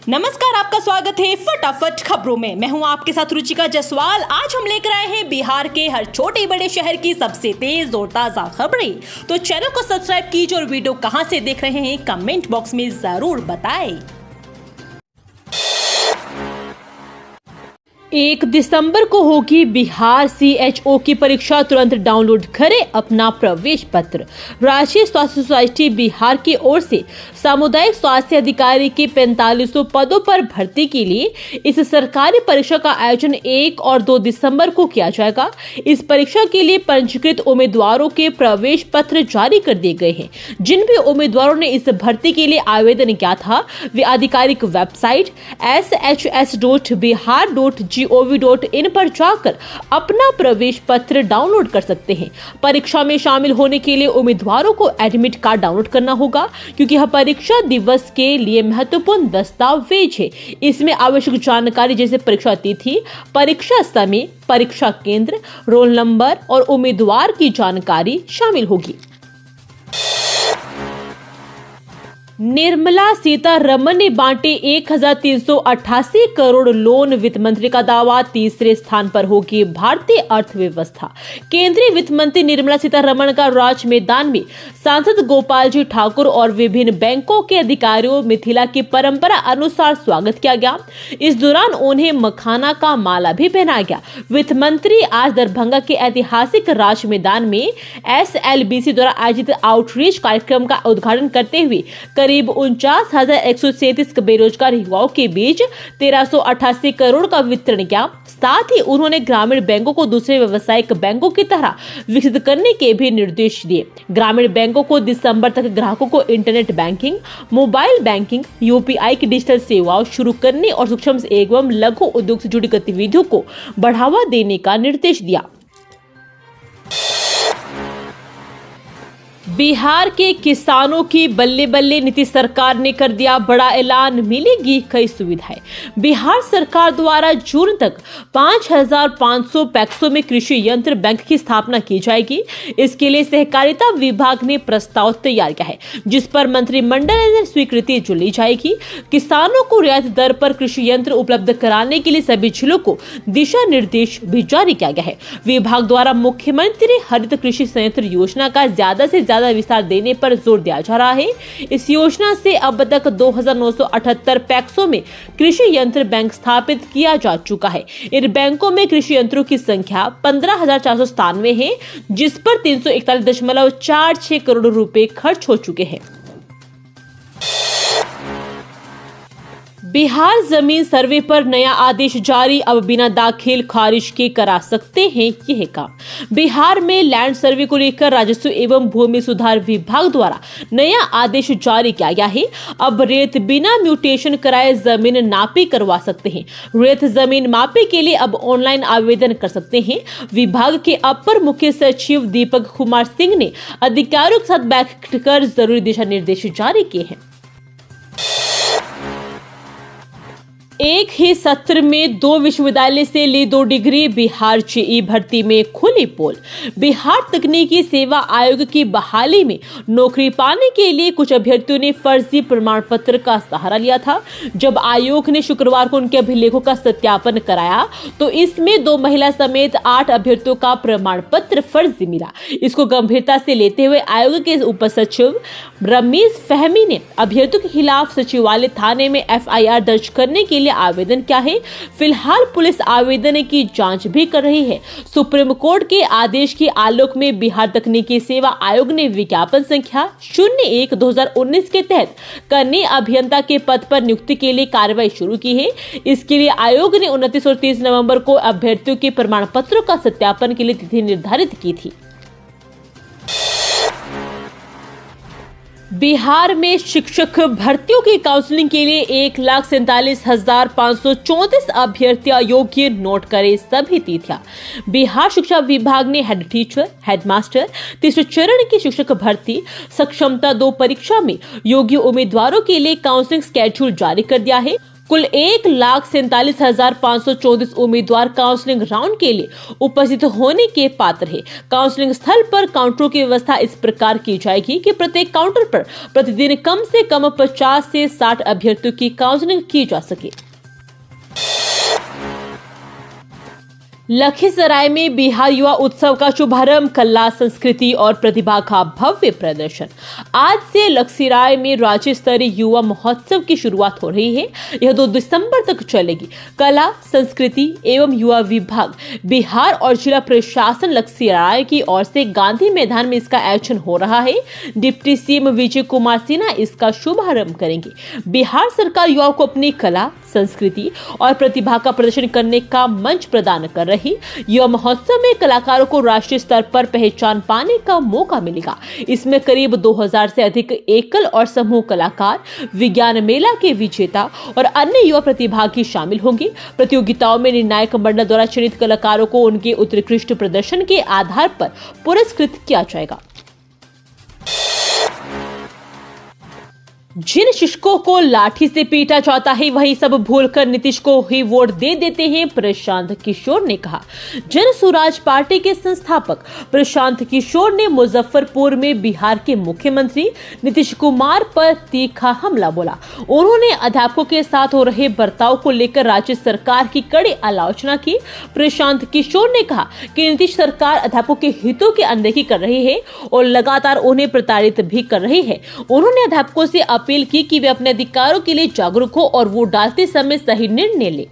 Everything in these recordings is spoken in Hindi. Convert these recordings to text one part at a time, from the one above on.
नमस्कार, आपका स्वागत है फटाफट खबरों में। मैं हूं आपके साथ रुचिका जायसवाल। आज हम लेकर आए हैं बिहार के हर छोटे बड़े शहर की सबसे तेज और ताजा खबरें। तो चैनल को सब्सक्राइब कीजिए और वीडियो कहां से देख रहे हैं कमेंट बॉक्स में जरूर बताएं। 1 दिसंबर को होगी बिहार CHO की परीक्षा। तुरंत डाउनलोड करें अपना प्रवेश पत्र। राष्ट्रीय स्वास्थ्य सोसाइटी बिहार की ओर से सामुदायिक स्वास्थ्य अधिकारी के 4500 पदों पर भर्ती के लिए इस सरकारी परीक्षा का आयोजन 1 और 2 दिसंबर को किया जाएगा। इस परीक्षा के लिए पंजीकृत उम्मीदवारों के प्रवेश पत्र जारी कर दिए गए हैं। जिन भी उम्मीदवारों ने इस भर्ती के लिए आवेदन किया था वे आधिकारिक वेबसाइट shs.bihar.gov.in पर जाकर अपना प्रवेश पत्र डाउनलोड कर सकते हैं। परीक्षा में शामिल होने के लिए उम्मीदवारों को एडमिट कार्ड डाउनलोड करना होगा, क्योंकि यह परीक्षा दिवस के लिए महत्वपूर्ण दस्तावेज है। इसमें आवश्यक जानकारी जैसे परीक्षा तिथि, परीक्षा समय, परीक्षा केंद्र, रोल नंबर और उम्मीदवार की जानकारी शामिल होगी। निर्मला सीतारमण ने बांटे 1388 करोड़ लोन। वित्त मंत्री का दावा, तीसरे स्थान पर होगी भारतीय अर्थव्यवस्था। केंद्रीय वित्त मंत्री निर्मला सीतारमण का राज मैदान में सांसद गोपाल जी ठाकुर और विभिन्न बैंकों के अधिकारियों मिथिला की परंपरा अनुसार स्वागत किया गया। इस दौरान उन्हें मखाना का माला भी पहनाया गया। वित्त मंत्री आज दरभंगा के ऐतिहासिक राज मैदान में SLBC द्वारा आयोजित आउटरीच कार्यक्रम का उद्घाटन करते हुए करीब 49,137 बेरोजगार युवाओं के बीच 1388 करोड़ का वितरण किया। साथ ही उन्होंने ग्रामीण बैंकों को दूसरे व्यावसायिक बैंकों की तरह विकसित करने के भी निर्देश दिए। ग्रामीण बैंकों को दिसंबर तक ग्राहकों को internet banking, mobile banking, UPI की डिजिटल सेवाओं शुरू करने और सूक्ष्म एवं लघु उद्योग से जुड़ी गतिविधियों को बढ़ावा देने का निर्देश दिया। बिहार के किसानों की बल्ले बल्ले, नीतीश सरकार ने कर दिया बड़ा ऐलान, मिलेगी कई सुविधाएं। बिहार सरकार द्वारा जून तक 5500 पैक्सों में कृषि यंत्र बैंक की स्थापना की जाएगी। इसके लिए सहकारिता विभाग ने प्रस्ताव तैयार किया है, जिस पर मंत्रिमंडल ने स्वीकृति ली जाएगी। किसानों को रियायत दर पर कृषि यंत्र उपलब्ध कराने के लिए सभी जिलों को दिशा निर्देश भी जारी किया गया है। विभाग द्वारा मुख्यमंत्री हरित कृषि संयंत्र योजना का ज्यादा से ज्यादा विस्तार देने पर जोर दिया जा रहा है। इस योजना से अब तक 2978 पैक्सों में कृषि यंत्र बैंक स्थापित किया जा चुका है। इन बैंकों में कृषि यंत्रों की संख्या 15,497 है, जिस पर 341.46 करोड़ रुपए खर्च हो चुके हैं। बिहार जमीन सर्वे पर नया आदेश जारी, अब बिना दाखिल खारिज के करा सकते हैं यह काम। बिहार में लैंड सर्वे को लेकर राजस्व एवं भूमि सुधार विभाग द्वारा नया आदेश जारी किया गया है। अब रेत बिना म्यूटेशन कराए जमीन नापी करवा सकते हैं। रेत जमीन मापे के लिए अब ऑनलाइन आवेदन कर सकते हैं। विभाग के अपर मुख्य सचिव दीपक कुमार सिंह ने अधिकारियों के साथ बैठक कर जरूरी दिशा निर्देश जारी किए हैं। एक ही सत्र में 2 विश्वविद्यालय से ली 2 डिग्री। बिहार JEE भर्ती में खुली पोल। बिहार तकनीकी सेवा आयोग की बहाली में नौकरी पाने के लिए कुछ अभ्यर्थियों ने फर्जी प्रमाण पत्र का सहारा लिया था। जब आयोग ने शुक्रवार को उनके अभिलेखों का सत्यापन कराया तो इसमें 2 महिला समेत 8 अभ्यर्थियों का प्रमाण पत्र फर्जी मिला। इसको गंभीरता से लेते हुए आयोग के उप सचिव रमीज फहमी ने अभ्यर्थियों के खिलाफ सचिवालय थाने में FIR दर्ज करने के लिए आवेदन किया है। फिलहाल पुलिस आवेदन की जांच भी कर रही है। सुप्रीम कोर्ट के आदेश के आलोक में बिहार तकनीकी सेवा आयोग ने विज्ञापन संख्या 01/2019 के तहत कनीय अभियंता के पद पर नियुक्ति के लिए कार्रवाई शुरू की है। इसके लिए आयोग ने 29 और 30 नवंबर को अभ्यर्थियों के प्रमाण पत्रों का सत्यापन के लिए तिथि निर्धारित की थी। बिहार में शिक्षक भर्तियों की काउंसलिंग के लिए 1,47,534 अभ्यर्थियां योग्य। नोट करें सभी तिथियां। बिहार शिक्षा विभाग ने हेड टीचर, हेडमास्टर, तीसरे चरण की शिक्षक भर्ती सक्षमता 2 परीक्षा में योग्य उम्मीदवारों के लिए काउंसलिंग स्केड्यूल जारी कर दिया है। कुल 1,47,534 उम्मीदवार काउंसलिंग राउंड के लिए उपस्थित होने के पात्र है। काउंसलिंग स्थल पर काउंटरों की व्यवस्था इस प्रकार की जाएगी कि प्रत्येक काउंटर पर प्रतिदिन कम से कम 50 से 60 अभ्यर्थियों की काउंसलिंग की जा सके। लखीसराय में बिहार युवा उत्सव का शुभारंभ, कला, संस्कृति और प्रतिभा का भव्य प्रदर्शन। आज से लखीसराय में राज्य स्तरीय युवा महोत्सव की शुरुआत हो रही है। यह 2 दिसंबर तक चलेगी। कला, संस्कृति एवं युवा विभाग बिहार और जिला प्रशासन लखीसराय की ओर से गांधी मैदान में इसका आयोजन हो रहा है। डिप्टी सीएम विजय कुमार सिन्हा इसका शुभारंभ करेंगे। बिहार सरकार युवाओं को अपनी कला, संस्कृति और प्रतिभा का प्रदर्शन करने का मंच प्रदान कर रही। युवा महोत्सव में कलाकारों को राष्ट्रीय स्तर पर पहचान पाने का मौका मिलेगा। इसमें करीब 2000 से अधिक एकल और समूह कलाकार, विज्ञान मेला के विजेता और अन्य युवा प्रतिभागी शामिल होंगे। प्रतियोगिताओं में निर्णायक मंडल द्वारा चयनित कलाकारों को उनके उत्कृष्ट प्रदर्शन के आधार पर पुरस्कृत किया जाएगा। जिन शिक्षकों को लाठी से पीटा जाता है वही सब भूलकर नीतीश को ही वोट दे देते हैं, प्रशांत किशोर ने कहा। जन स्वराज पार्टी के संस्थापक प्रशांत किशोर ने मुजफ्फरपुर में बिहार के मुख्यमंत्री नीतीश कुमार पर तीखा हमला बोला। उन्होंने अध्यापकों के साथ हो रहे बर्ताव को लेकर राज्य सरकार की कड़ी आलोचना की। प्रशांत किशोर ने कहा कि नीतीश सरकार अध्यापकों के हितों की अनदेखी कर रही है और लगातार उन्हें प्रताड़ित भी कर रही है। उन्होंने अध्यापकों से अपील की कि वे अपने अधिकारों के लिए जागरूक हो और वोट डालते समय सही निर्णय लें।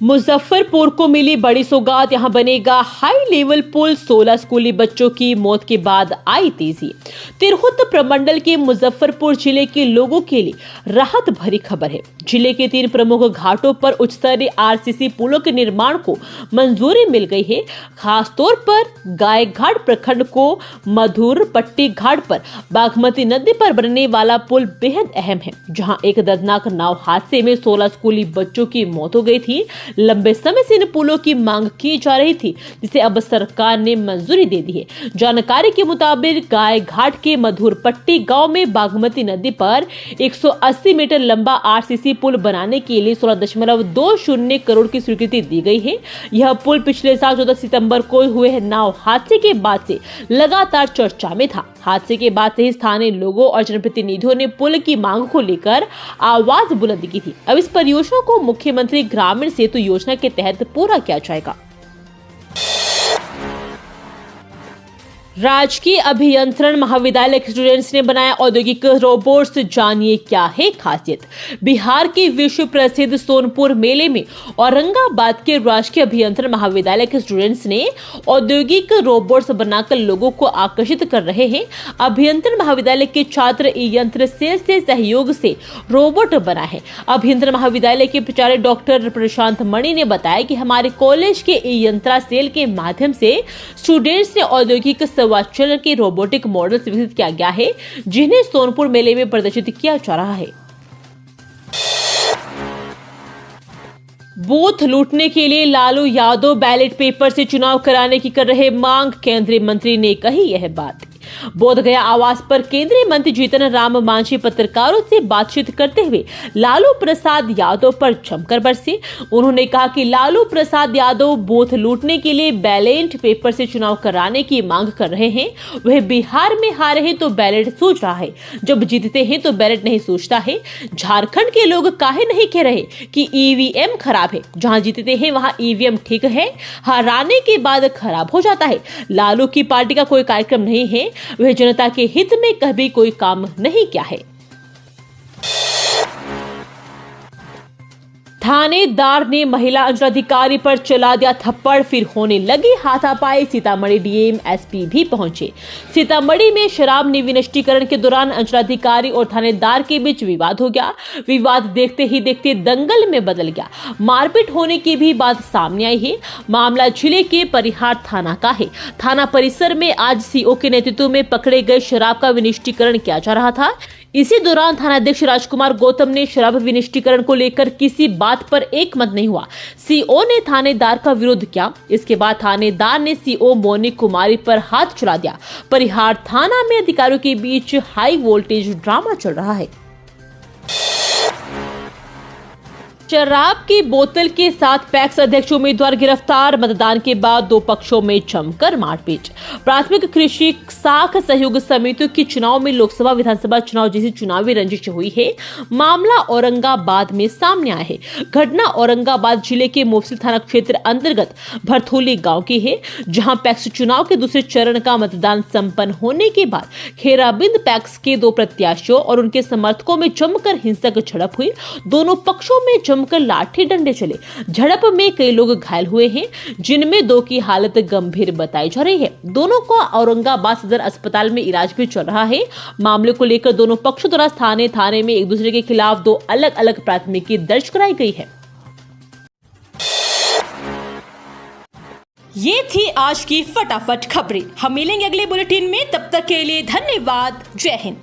मुजफ्फरपुर को मिली बड़ी सौगात, यहां बनेगा हाई लेवल पुल। 16 स्कूली बच्चों की मौत के बाद आई तेजी। तिरहुत प्रमंडल के मुजफ्फरपुर जिले के लोगों के लिए राहत भरी खबर है। जिले के 3 प्रमुख घाटों पर उच्च स्तरीय आरसीसी पुलों के निर्माण को मंजूरी मिल गई है। खासतौर पर गाय घाट प्रखंड को मधुर पट्टी घाट पर बागमती नदी पर बनने वाला पुल बेहद अहम है, जहां एक दर्दनाक नाव हादसे में 16 स्कूली बच्चों की मौत हो गई थी। लंबे समय से इन पुलों की मांग की जा रही थी, जिसे अब सरकार ने मंजूरी दे दी है। जानकारी के मुताबिक गाय घाट के मधुरपट्टी गांव में बागमती नदी पर 180 मीटर लंबा आरसीसी पुल बनाने के लिए 16.20 करोड़ की स्वीकृति दी गई है। यह पुल पिछले साल 14 सितंबर को हुए नाव हादसे के बाद से लगातार चर्चा में था। हादसे के बाद से ही स्थानीय लोगों और जनप्रतिनिधियों ने पुल की मांग को लेकर आवाज बुलंद की थी। अब इस परियोजना को मुख्यमंत्री ग्रामीण सेतु योजना के तहत पूरा किया जाएगा। राजकीय अभियंत्रण महाविद्यालय के स्टूडेंट्स ने बनाया औद्योगिक रोबोट्स, जानिए क्या है खासियत। बिहार के विश्व प्रसिद्ध सोनपुर मेले में औरंगाबाद के राजकीय अभियंत्रण महाविद्यालय के स्टूडेंट्स ने औद्योगिक रोबोट्स बनाकर लोगों को आकर्षित कर रहे हैं। अभियंत्रण महाविद्यालय के छात्र यंत्र सेल से सहयोग से रोबोट बना है। अभियंत्रण महाविद्यालय के प्राचार्य डॉक्टर प्रशांत मणि ने बताया कि हमारे कॉलेज के यंत्रा सेल के माध्यम से स्टूडेंट्स ने औद्योगिक वाचन के रोबोटिक मॉडल विकसित किया गया है, जिन्हें सोनपुर मेले में प्रदर्शित किया जा रहा है। बूथ लूटने के लिए लालू यादव बैलेट पेपर से चुनाव कराने की कर रहे मांग, केंद्रीय मंत्री ने कही यह बात। बोधगया आवास पर केंद्रीय मंत्री जीतन राम मांझी पत्रकारों से बातचीत करते हुए लालू प्रसाद यादव पर जमकर बरसे। उन्होंने कहा कि लालू प्रसाद यादव बूथ लूटने के लिए बैलेट पेपर से चुनाव कराने की मांग कर रहे हैं। वह बिहार में हारे हैं तो बैलेट सूझ रहा है, जब जीतते हैं तो बैलेट नहीं सूझता है। झारखंड के लोग काहे नहीं कह रहे कि ईवीएम खराब है, जहां जीतते हैं वहां ईवीएम ठीक है, हराने के बाद खराब हो जाता है। लालू की पार्टी का कोई कार्यक्रम नहीं है, वह जनता के हित में कभी कोई काम नहीं किया है। थानेदार ने महिला अंचलाधिकारी पर चला दिया थप्पड़, फिर होने लगी हाथापाई। सीतामढ़ी डीएम एसपी भी पहुंचे। सीतामढ़ी में शराब निविष्टीकरण के दौरान अंचलाधिकारी और थानेदार के बीच विवाद हो गया। विवाद देखते ही देखते दंगल में बदल गया। मारपीट होने की भी बात सामने आई है। मामला जिले के परिहार थाना का है। थाना परिसर में आज सीओ के नेतृत्व में पकड़े गए शराब का विनिष्टीकरण किया जा रहा था। इसी दौरान थानाध्यक्ष राजकुमार गौतम ने शराब विनिष्टीकरण को लेकर किसी बात पर एक मत नहीं हुआ। सीओ ने थानेदार का विरोध किया। इसके बाद थानेदार ने सीओ मोनी कुमारी पर हाथ चला दिया। परिहार थाना में अधिकारियों के बीच हाई वोल्टेज ड्रामा चल रहा है। शराब की बोतल के साथ पैक्स अध्यक्ष उम्मीदवार गिरफ्तार। मतदान के बाद दो पक्षों में जमकर मारपीट। प्राथमिक कृषि साख सहयोग समितियों के चुनाव में लोकसभा विधानसभा चुनाव जैसी चुनावी रंजिश हुई है। मामला औरंगाबाद में सामने आया है। घटना औरंगाबाद जिले के मोफसिल थाना क्षेत्र अंतर्गत भरथोली गांव की है, जहां पैक्स चुनाव के दूसरे चरण का मतदान संपन्न होने के बाद खेराबिंद पैक्स के दो प्रत्याशियों और उनके समर्थकों में जमकर हिंसक झड़प हुई। दोनों पक्षों में जमकर लाठी डंडे चले। झड़प में कई लोग घायल हुए हैं, जिनमें दो की हालत गंभीर बताई जा रही है। दोनों को औरंगाबाद सदर अस्पताल में इलाज भी चल रहा है। मामले को लेकर दोनों पक्षों द्वारा थाने में एक दूसरे के खिलाफ दो अलग अलग प्राथमिकी दर्ज कराई गई है। ये थी आज की फटाफट खबरें। हम मिलेंगे अगले बुलेटिन में, तब तक के लिए धन्यवाद। जय हिंद।